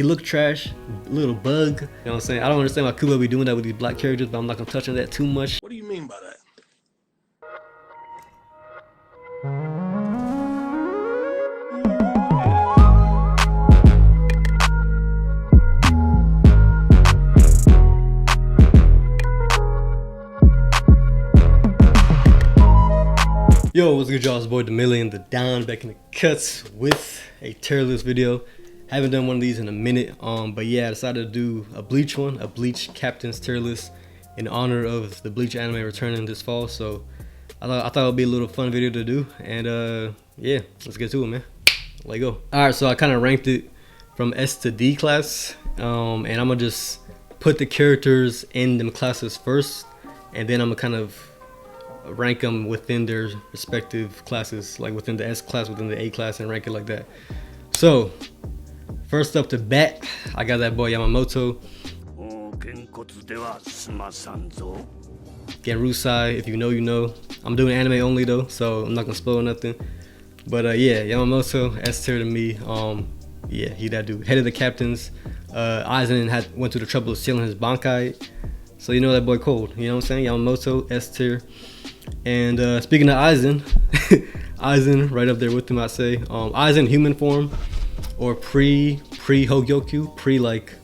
He looked trash, little bug. You know what I'm saying? I don't understand why Kubo be doing that with these black characters, but I'm not gonna touch on that too much. What do you mean by that? Yo, what's good, y'all? It's boy the Million, the Don, back in the cuts with a tier list video. Haven't done one of these in a minute, but yeah, I decided to do a Bleach one, a Bleach Captain's tier list in honor of the Bleach anime returning this fall. So I thought it would be a little fun video to do, and yeah, let's get to it, man. Let go. All right, so I kind of ranked it from S to D class, and I'm gonna just put the characters in them classes first, and then I'm gonna kind of rank them within their respective classes, like within the S class, within the A class, and rank it like that. So first up to bat, I got that boy Yamamoto. Genrusai, if you know, you know. I'm doing anime only though, so I'm not gonna spoil nothing. But yeah, Yamamoto, S tier to me. Yeah, he that dude. Head of the captains. Aizen went through the trouble of stealing his Bankai. So you know that boy cold. You know what I'm saying? Yamamoto, S tier. And speaking of Aizen, Aizen right up there with him, I say. Aizen human form, or pre-Hogyoku, like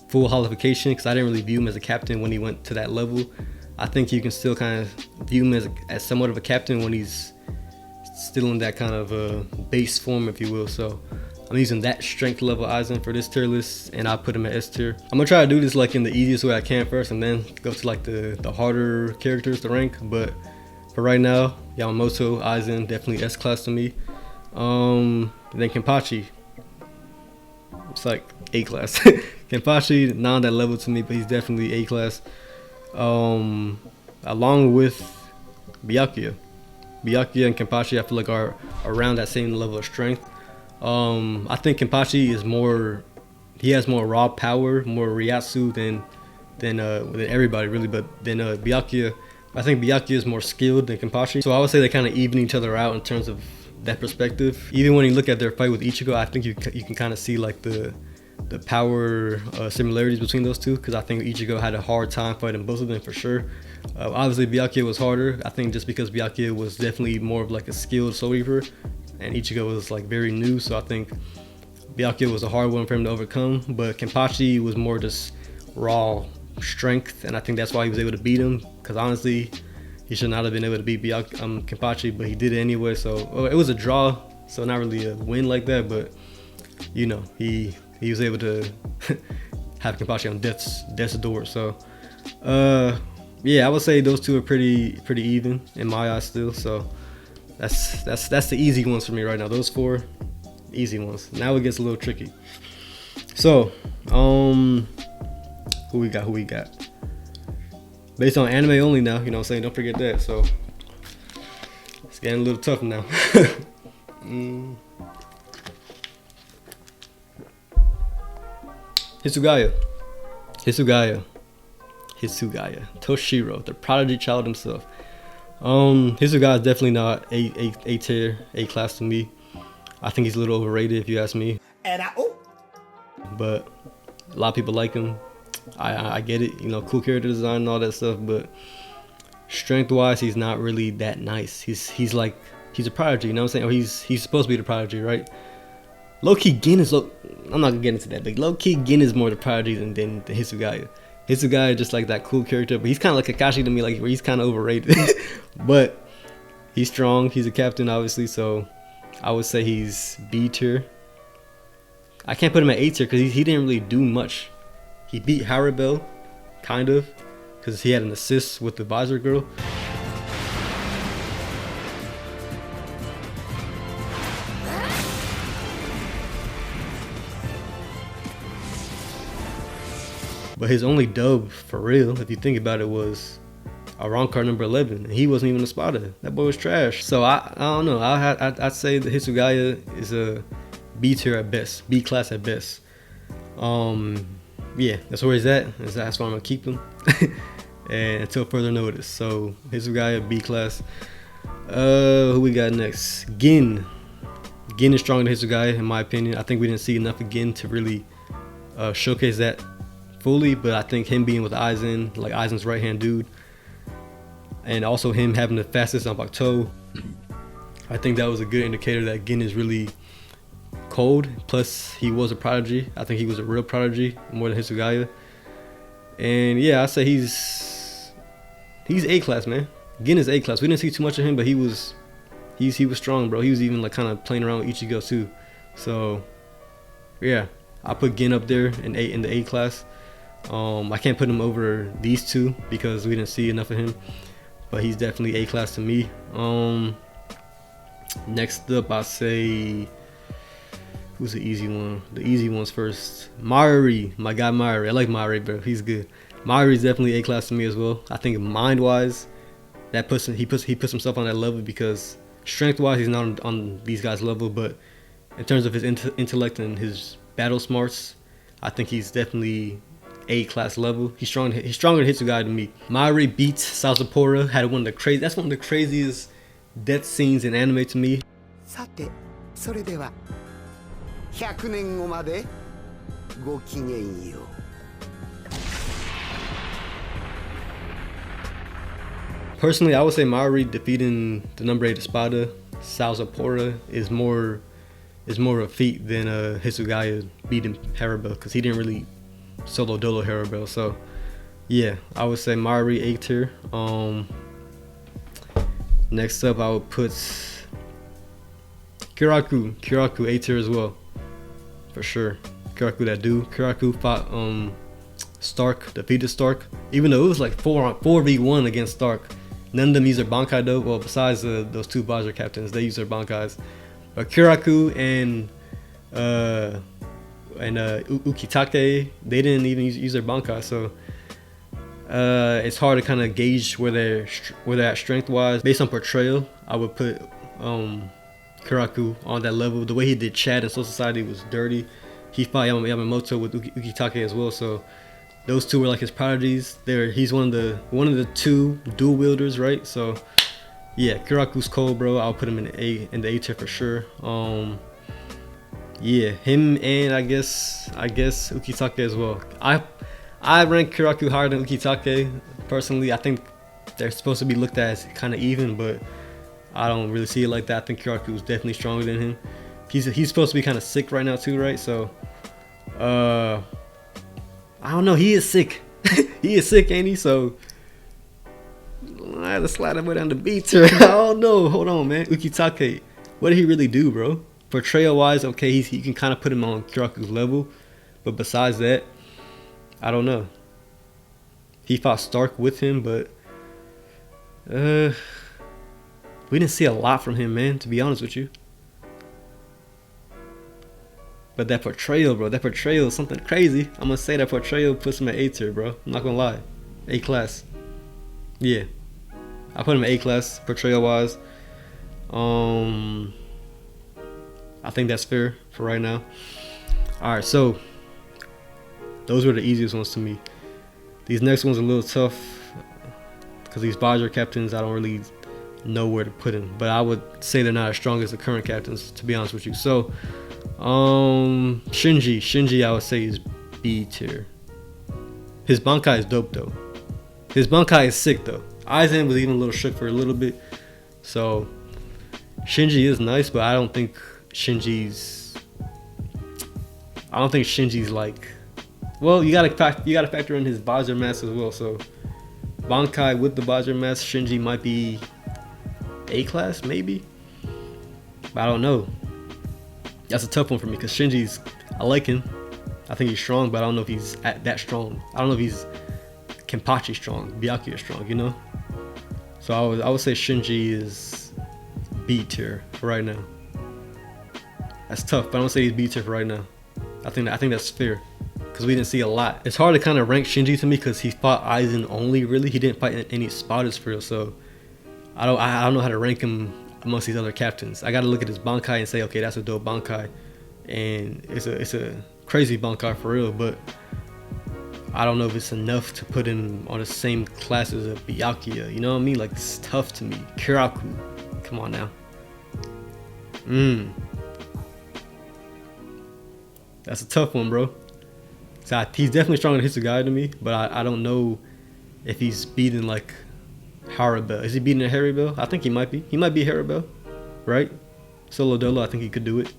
full holification, because I didn't really view him as a captain when he went to that level. I think you can still kind of view him as somewhat of a captain when he's still in that kind of base form, if you will. So I'm using that strength level Aizen for this tier list, and I'll put him at S tier. I'm gonna try to do this like in the easiest way I can first, and then go to like the harder characters to rank. But for right now, Yamamoto, Aizen, definitely S class to me. Then Kenpachi, it's like A class. Kenpachi, not on that level to me, but he's definitely A class. Along with Byakuya and Kenpachi, I feel like are around that same level of strength. I think Kenpachi is he has more raw power, more Ryatsu than everybody really, but then Byakuya, I think Byakuya is more skilled than Kenpachi. So I would say they kind of even each other out in terms of that perspective. Even when you look at their fight with Ichigo, I think you can kind of see like the power similarities between those two, because I think Ichigo had a hard time fighting both of them for sure. Obviously Byakuya was harder, I think, just because Byakuya was definitely more of like a skilled Soul Reaper, and Ichigo was like very new, so I think Byakuya was a hard one for him to overcome. But Kenpachi was more just raw strength, and I think that's why he was able to beat him, because honestly he should not have been able to beat Kenpachi, but he did it anyway. So it was a draw, so not really a win like that, but you know, he was able to have Kenpachi on death's door. So yeah, I would say those two are pretty even in my eyes still. So that's the easy ones for me right now. Those four easy ones. Now it gets a little tricky. So who we got based on anime only now, you know what I'm saying, don't forget that. So it's getting a little tough now. Hisugaya, Toshiro, the prodigy child himself. Hisugaya is definitely not A tier, A class to me. I think he's a little overrated if you ask me. But a lot of people like him. I get it, you know, cool character design and all that stuff, but strength wise he's not really that nice. He's a prodigy, you know what I'm saying? Or he's supposed to be the prodigy, right? Low-key Gin is I'm not gonna get into that, but low-key Gin is more the prodigy than Hisugaya. Hisugaya is just like that cool character, but he's kind of like Kakashi to me, like where he's kind of overrated. But he's strong, he's a captain obviously, so I would say he's B tier. I can't put him at A tier because he didn't really do much. He beat Harabel, kind of, because he had an assist with the visor girl. But his only dub, for real, if you think about it, was a wrong card number 11. And he wasn't even a spotter. That boy was trash. So I don't know. I'd say that Hisugaya is a B tier at best, B class at best. Yeah, that's where he's at. That's why I'm gonna keep him. And until further notice. So Hisugaya, B class. Who we got next? Gin. Gin is stronger than Hisugaya in my opinion. I think we didn't see enough of Gin to really showcase that fully, but I think him being with Aizen, like Aizen's right hand dude, and also him having the fastest Zanpakuto, I think that was a good indicator that Gin is really cold. Plus, he was a prodigy. I think he was a real prodigy more than Hitsugaya. And yeah, I say he's A class, man. Gin is A class. We didn't see too much of him, but he was strong, bro. He was even like kind of playing around with Ichigo too. So yeah, I put Gin up there in the A class. I can't put him over these two because we didn't see enough of him, but he's definitely A class to me. Next up, I say, who's the easy one? The easy ones first. Mayuri, my guy Mayuri. I like Mayuri, bro. He's good. Mayuri's definitely A class to me as well. I think mind-wise, that puts him, he puts himself on that level because strength-wise, he's not on these guys' level, but in terms of his intellect and his battle smarts, I think he's definitely A class level. He's stronger than Hitsugaya to me. Mayuri beats Sazapora. That's one of the craziest death scenes in anime to me. さて、それでは100年後までごきげんよう。Personally, I would say Mayuri defeating the number 8 Espada, Sazapora, is more of a feat than Hitsugaya beating Harabel, because he didn't really solo dolo Harabel. So yeah, I would say Mayuri A tier. Next up, I would put Kiraku A tier as well, for sure. Kiraku, that dude. Kiraku fought Stark, defeated Stark, even though it was like 4v1 against Stark. None of them use their Bankai though. Well, besides those two Baja captains, they use their Bankais. But Kiraku and Ukitake, they didn't even use their Bankai, so it's hard to kind of gauge where they're at strength wise. Based on portrayal, I would put Kiraku on that level. The way he did Chad in Soul Society was dirty. He fought Yamamoto with Ukitake as well, so those two were like his prodigies. He's one of the two dual wielders, right? So yeah, Kiraku's cold, bro. I'll put him in the A tier for sure. Yeah, him and I guess Ukitake as well. I rank Kiraku higher than Ukitake personally. I think they're supposed to be looked at as kind of even, but I don't really see it like that. I think Kiraku is definitely stronger than him. He's supposed to be kind of sick right now too, right? So I don't know. He is sick. He is sick, ain't he? So I had to slide him down the B tier. I don't know. Hold on, man. Ukitake, what did he really do, bro? Portrayal wise, okay, he can kind of put him on Kiraku's level, but besides that, I don't know. He fought Stark with him, but we didn't see a lot from him, man, to be honest with you. But that portrayal, bro, is something crazy. I'm gonna say that portrayal puts him at A tier, bro. I'm not gonna lie. A class. Yeah. I put him at A class, portrayal wise. I think that's fair for right now. Alright, so those were the easiest ones to me. These next ones are a little tough because these Baja captains, I don't really know where to put them. But I would say they're not as strong as the current captains, to be honest with you. So Shinji I would say is B tier. His Bankai is dope though. His Bankai is sick though. Aizen was even a little shook for a little bit. So Shinji is nice, but I don't think Shinji's like, well, you gotta factor in his Baja mass as well. So Bankai with the Baja mass, Shinji might be A class maybe, but I don't know. That's a tough one for me because Shinji's, I like him. I think he's strong, but I don't know if he's that strong. I don't know if he's Kenpachi strong, Byakuya strong, you know? So I would say Shinji is B tier for right now. That's tough, but I don't say he's B tier for right now. I think that's fair because we didn't see a lot. It's hard to kind of rank Shinji to me because he fought Aizen only, really. He didn't fight any spotters for real, so I don't know how to rank him amongst these other captains. I got to look at his Bankai and say, okay, that's a dope Bankai, and it's a crazy Bankai for real, but I don't know if it's enough to put him on the same class as a Byakuya. You know what I mean? Like, it's tough to me. Kiraku, come on now. That's a tough one, bro. So he's definitely stronger than Hisugaya to me, but I don't know if he's beating like Harabel. Is he beating a Harabel? I think he might be. He might be Harabel, right? Solo dolo, I think he could do it.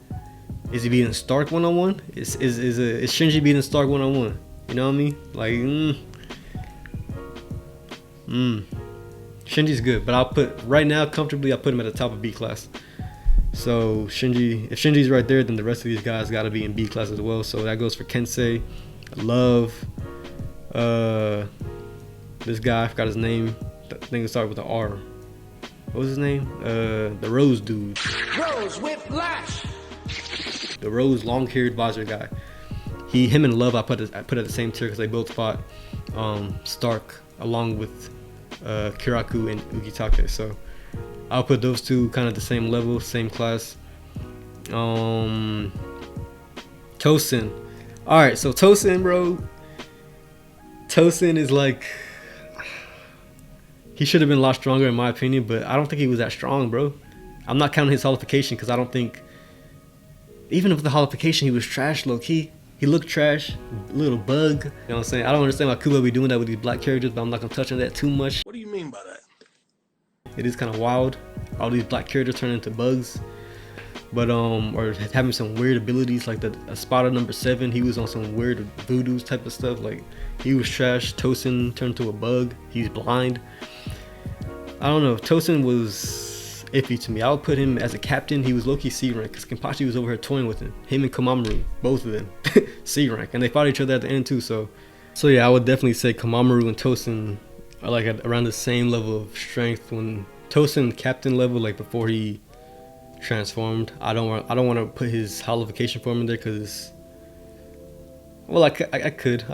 Is he beating Stark one-on-one? Is Shinji beating Stark one-on-one? You know what I mean? Like, Shinji's good, but I'll put, right now, comfortably, I'll put him at the top of B class. So Shinji, if Shinji's right there, then the rest of these guys gotta be in B class as well. So that goes for Kensei, Love, this guy, I forgot his name. I think it started with an R. What was his name? The Rose dude. Rose Whiplash. The Rose long-haired visor guy. Him and Love I put at the same tier because they both fought Stark along with Kiraku and Ugitake. So I'll put those two kind of the same level, same class. Tosin. Alright, so Tosin, bro. Tosin is like, he should have been a lot stronger in my opinion, but I don't think he was that strong, bro. I'm not counting his holification because I don't think, even with the holification, he was trash low-key. He looked trash, little bug. You know what I'm saying? I don't understand why Kubo be doing that with these black characters, but I'm not gonna touch on that too much. What do you mean by that? It is kind of wild. All these black characters turn into bugs. But or having some weird abilities, like the Espada number 7, he was on some weird voodoo type of stuff. Like, he was trash. Tosin turned to a bug. He's blind. I don't know. Tosin was iffy to me. I would put him as a captain. He was low-key C rank because Kenpachi was over here toying with him. Him and Komamoru, both of them, C rank, and they fought each other at the end too. So yeah, I would definitely say Komamoru and Tosin are like at around the same level of strength. When Tosin captain level, like before he transformed, I don't want to put his holification form in there because, well, I could.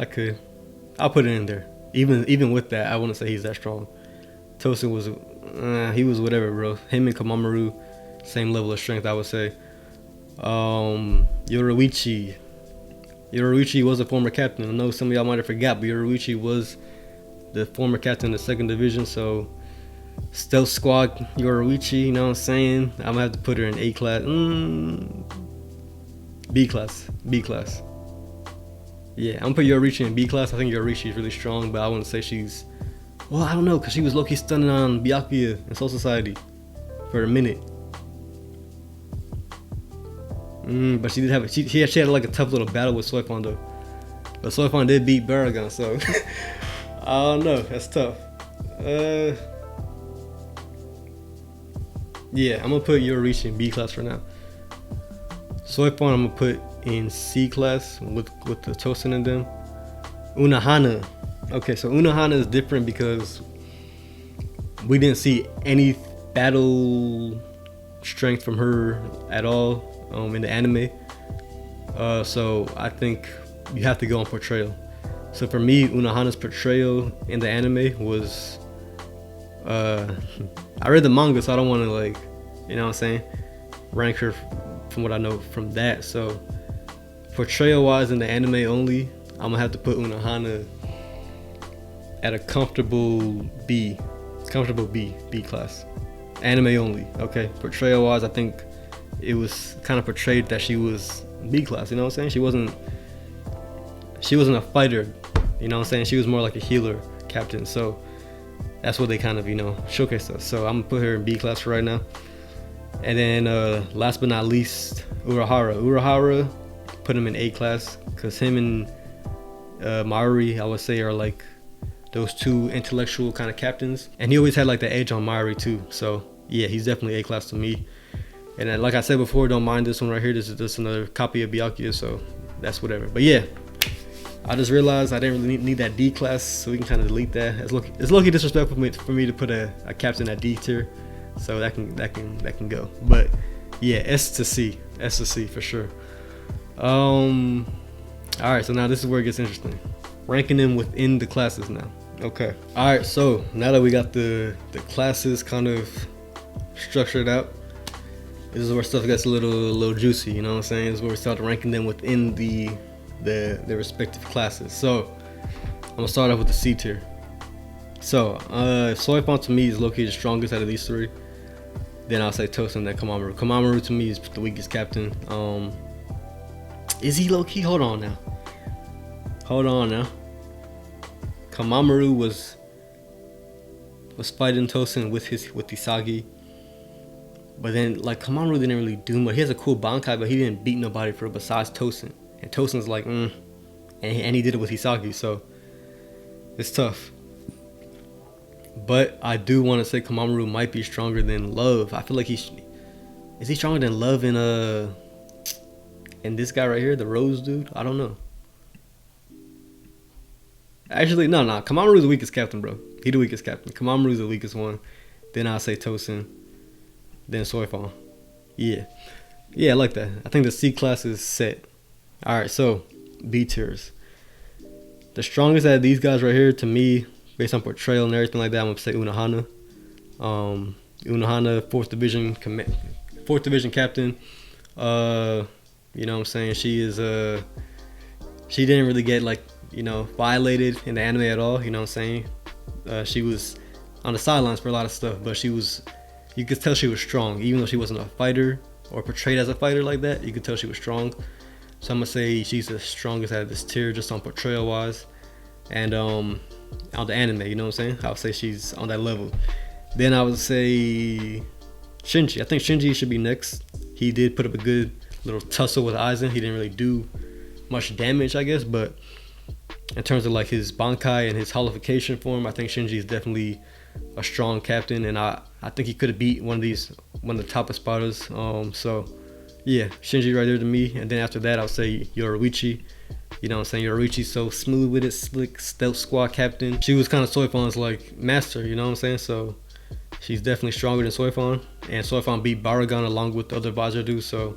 I'll put it in there. Even with that, I wouldn't say he's that strong. Tosin was, he was whatever, bro. Him and Komamoru, same level of strength, I would say. Yoruichi was a former captain. I know some of y'all might have forgot, but Yoruichi was the former captain of the 2nd Division. So Stealth Squad Yoruichi, you know what I'm saying? I'm gonna have to put her in A class. B class. Yeah, I'm gonna put Yoruichi in B class. I think Yoruichi is really strong, but I wouldn't say she's, well, I don't know, because she was low-key stunning on Byakuya in Soul Society for a minute. But she did have, she had like a tough little battle with Soifon though. But Soifon did beat Baragon, so I don't know, that's tough. Yeah, I'm gonna put Yoruichi in B class for now. Soifon I'm gonna put in C class with the Tosin and them. Unohana. Okay, so Unohana is different because we didn't see any battle strength from her at all in the anime. So I think you have to go on portrayal. So for me, Unohana's portrayal in the anime was, I read the manga, so I don't want to, like, you know what I'm saying, rank her from what I know from that. So portrayal wise in the anime only, I'm gonna have to put Unohana at a comfortable B class. Anime only, okay? Portrayal wise, I think it was kind of portrayed that she was B class, you know what I'm saying? She wasn't a fighter, you know what I'm saying? She was more like a healer captain, so that's what they kind of, you know, showcased us. So I'm gonna put her in B class for right now. And then last but not least, Urahara, put him in A class, because him and Maori, I would say, are like those two intellectual kind of captains, and he always had like the edge on Maori too. So yeah, he's definitely A class to me. And then, like I said before, don't mind this one right here. This is just another copy of Byakuya, so that's whatever. But yeah, I just realized I didn't really need that D class, so we can kind of delete that. It's low-key disrespectful for me to put a captain at D tier, so that can go. But yeah, S to C for sure. All right, so now this is where it gets interesting. Ranking them within the classes now. Okay. All right, so now that we got the classes kind of structured out, this is where stuff gets a little juicy, you know what I'm saying? This is where we start ranking them within the respective classes. So I'm gonna start off with the C tier. So Soifon to me is low-key the strongest out of these three. Then I'll say Tosin, then Komamoru. Komamoru to me is the weakest captain. Is he low-key? Hold on now. Hold on now. Kamamaru was fighting Tosin with Isagi. But then, like, Kamamaru didn't really do much. He has a cool Bankai, but he didn't beat nobody for besides Tosin. And Tosin's like, and he did it with Isagi, so it's tough. But I do want to say Kamamaru might be stronger than Love. I feel like is he stronger than Love in this guy right here, the Rose dude? I don't know. Actually, no. Kamamaru's the weakest captain, bro. He the weakest captain. Kamamaru's the weakest one. Then I'll say Tosin. Then Soifon. Yeah, I like that. I think the C class is set. All right, so B tiers. The strongest out of these guys right here, to me, based on portrayal and everything like that, I'm gonna say Unohana. Unohana, 4th division captain. You know what I'm saying? She is she didn't really get, like, you know, violated in the anime at all. You know what I'm saying? She was on the sidelines for a lot of stuff, but you could tell she was strong, even though she wasn't a fighter or portrayed as a fighter like that. You could tell she was strong. So I'm gonna say she's the strongest out of this tier, just on portrayal wise, and on the anime. You know what I'm saying? I would say she's on that level. Then I would say Shinji. I think Shinji should be next. He did put up a good little tussle with Aizen. He didn't really do much damage, I guess, but in terms of like his Bankai and his holification form, I think Shinji is definitely a strong captain, and I think he could have beat one of the top Espadas. So yeah, Shinji right there to me. And then after that, I'll say Yoruichi. You know what I'm saying? Yoruichi's so smooth with it, slick, stealth squad captain. She was kind of Soifon's like master, you know what I'm saying? So she's definitely stronger than Soifon, and Soifon beat Baragon along with the other Vajra dudes. So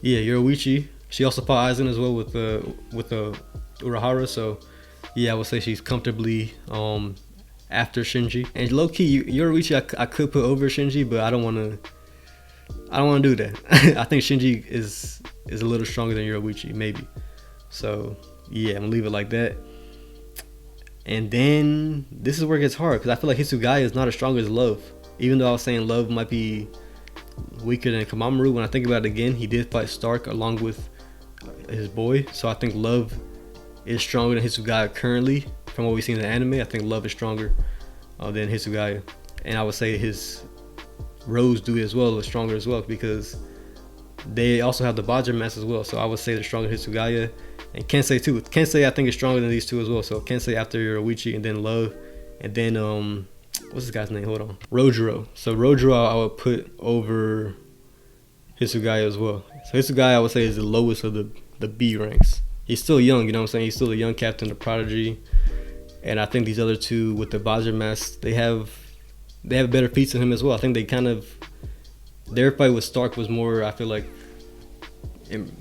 yeah, Yoruichi. She also fought Aizen as well with Urahara. So yeah, I would say she's comfortably after Shinji. And low key, Yoruichi I could put over Shinji, but I don't want to do that. I think Shinji is a little stronger than Yoruichi, maybe. So yeah, I'm gonna leave it like that. And then this is where it gets hard, because I feel like Hisugaya is not as strong as Love. Even though I was saying Love might be weaker than Kamamaru, when I think about it again, he did fight Stark along with his boy. So I think Love is stronger than Hisugaya currently. From what we've seen in the anime, I think Love is stronger than Hisugaya. And I would say his Rose dude as well is stronger as well, because they also have the Vajra mask as well. So I would say they're stronger than Hisugaya. And Kensei too. Kensei I think is stronger than these two as well. So Kensei after Yoruichi, and then Love, and then what's this guy's name? Hold on. Rojiro. So Rojiro I would put over Hisugaya as well. So Hisugaya I would say is the lowest of the B ranks. He's still young, you know what I'm saying? He's still a young captain, the prodigy. And I think these other two with the Vajra mask, they have better feats than him as well. I think they their fight with Stark was more, I feel like,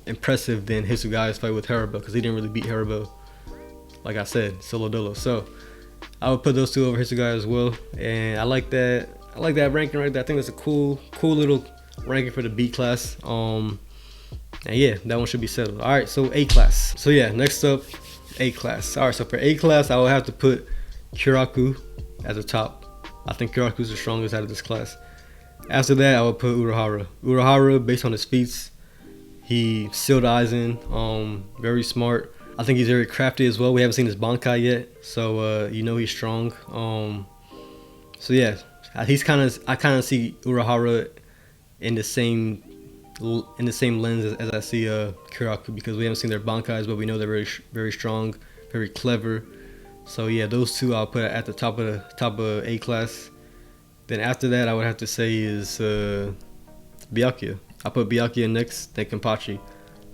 impressive than Hisugaya's fight with Haribo, because he didn't really beat Haribo, like I said, solo dolo. So I would put those two over Hisugaya as well. And I like that ranking right there. I think that's a cool little ranking for the B class. And yeah, that one should be settled. All right, so A class. So yeah, next up, A class. All right, so for A class, I will have to put Kiraku at the top. I think Kiraku is the strongest out of this class. After that, I would put Urahara. Urahara, based on his feats, he sealed Aizen. Very smart. I think he's very crafty as well. We haven't seen his Bankai yet, so you know he's strong. So yeah, I kind of see Urahara in the same lens as I see Kiraku, because we haven't seen their Bankais, but we know they're very very strong, very clever. So yeah, those two I'll put at the top of A class. Then after that, I would have to say is Byakuya. I put Byakuya next, then Kenpachi.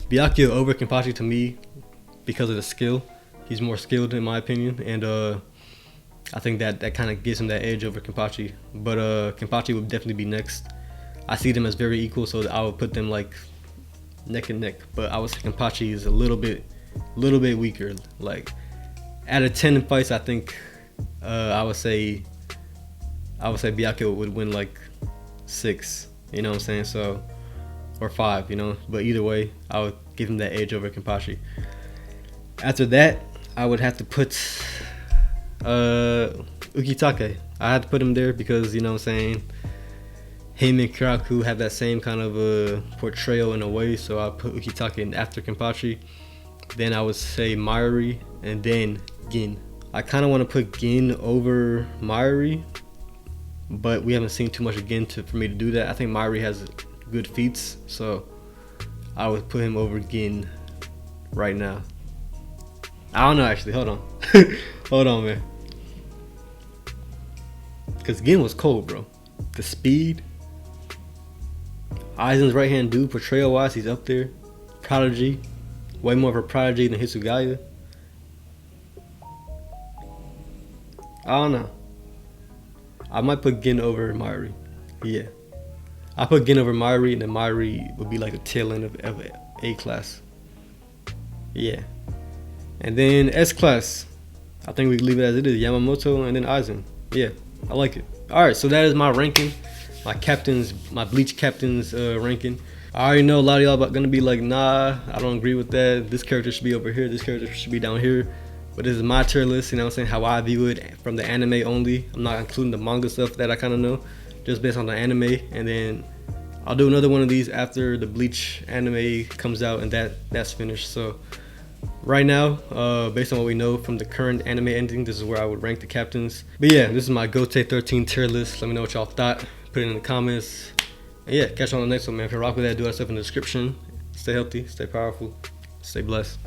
Byakuya over Kenpachi to me because of the skill. He's more skilled in my opinion, and I think that kind of gives him that edge over Kenpachi. But Kenpachi would definitely be next. I see them as very equal, so I would put them like neck and neck. But I would say Kenpachi is a little bit weaker. Like out of 10 fights, I think I would say Byakuya would win like 6. You know what I'm saying? So, or 5. You know. But either way, I would give him that edge over Kenpachi. After that, I would have to put Ukitake. I had to put him there because, you know what I'm saying, him and Kiraku have that same kind of portrayal in a way, so I put Ukitake in after Kenpachi. then I would say Mayuri, and then Gin. I kind of want to put Gin over Mayuri, but we haven't seen too much of Gin for me to do that. I think Mayuri has good feats, so I would put him over Gin right now. I don't know, actually. Hold on. Hold on, man. Because Gin was cold, bro. The speed. Aizen's right hand dude, portrayal wise, he's up there. Prodigy. Way more of a prodigy than Hitsugaya. I don't know. I might put Gin over Mayuri. Yeah. I put Gin over Mayuri, and then Mayuri would be like a tail end of A class. Yeah. And then S class. I think we can leave it as it is. Yamamoto and then Aizen. Yeah, I like it. Alright, so that is my ranking. My captains, my Bleach captains ranking. I already know a lot of y'all gonna be like, nah, I don't agree with that. This character should be over here. This character should be down here. But this is my tier list, you know what I'm saying? How I view it from the anime only. I'm not including the manga stuff that I kind of know. Just based on the anime. And then I'll do another one of these after the Bleach anime comes out and that's finished. So right now, based on what we know from the current anime ending, this is where I would rank the captains. But yeah, this is my Gotei 13 tier list. Let me know what y'all thought. Put it in the comments. And yeah, catch you on the next one, man. If you rock with that, do that stuff in the description. Stay healthy, stay powerful, stay blessed.